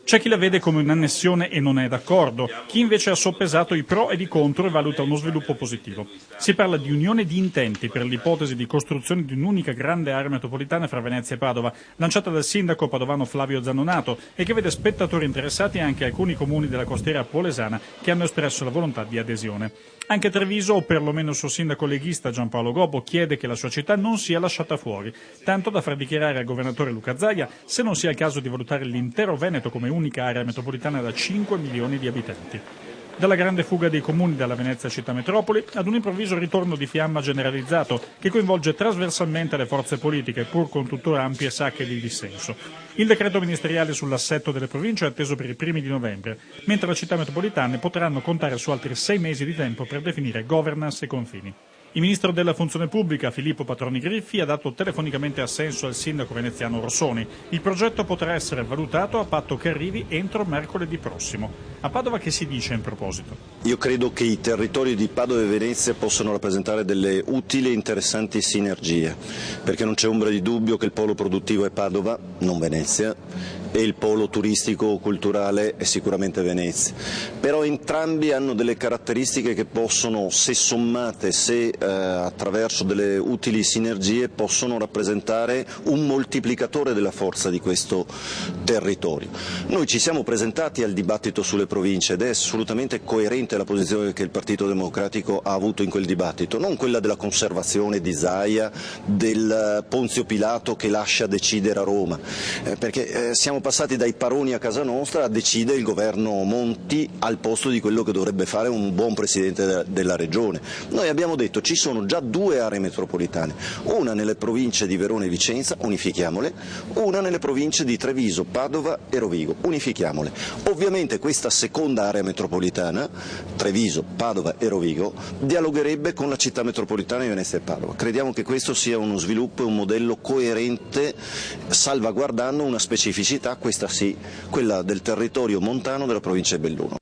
C'è chi la vede come un'annessione e non è d'accordo, chi invece ha soppesato i pro e i contro e valuta uno sviluppo positivo. Si parla di unione di intenti per l'ipotesi di costruzione di un'unica grande area metropolitana fra Venezia e Padova, lanciata dal sindaco padovano Flavio Zanonato e che vede spettatori interessati anche alcuni comuni della costiera polesana che hanno espresso la volontà di adesione. Anche Treviso, o perlomeno il suo sindaco leghista Giampaolo Gobbo, chiede che la sua città non sia lasciata fuori, tanto da far dichiarare al governatore Luca Zaia se non sia il caso di valutare l'intero Veneto come unica area metropolitana da 5 milioni di abitanti. Dalla grande fuga dei comuni dalla Venezia città metropoli ad un improvviso ritorno di fiamma generalizzato che coinvolge trasversalmente le forze politiche, pur con tuttora ampie sacche di dissenso. Il decreto ministeriale sull'assetto delle province è atteso per i primi di novembre, mentre le città metropolitane potranno contare su altri 6 mesi di tempo per definire governance e confini. Il ministro della funzione pubblica, Filippo Patroni Griffi, ha dato telefonicamente assenso al sindaco veneziano Rossoni. Il progetto potrà essere valutato a patto che arrivi entro mercoledì prossimo. A Padova che si dice in proposito? Io credo che i territori di Padova e Venezia possano rappresentare delle utili e interessanti sinergie, perché non c'è ombra di dubbio che il polo produttivo è Padova, non Venezia, e il polo turistico-culturale è sicuramente Venezia. Però entrambi hanno delle caratteristiche che possono, se sommate, attraverso delle utili sinergie, possono rappresentare un moltiplicatore della forza di questo territorio. Noi ci siamo presentati al dibattito sulle province ed è assolutamente coerente la posizione che il Partito Democratico ha avuto in quel dibattito, non quella della conservazione di Zaia, del Ponzio Pilato che lascia decidere a Roma, perché siamo passati dai paroni a casa nostra a decidere il governo Monti al posto di quello che dovrebbe fare un buon presidente della regione. Noi abbiamo detto ci sono già 2 aree metropolitane, una nelle province di Verona e Vicenza, unifichiamole, una nelle province di Treviso, Padova e Rovigo, unifichiamole. Ovviamente questa seconda area metropolitana, Treviso, Padova e Rovigo, dialogherebbe con la città metropolitana di Venezia e Padova. Crediamo che questo sia uno sviluppo e un modello coerente, salvaguardando una specificità, questa sì, quella del territorio montano della provincia di Belluno.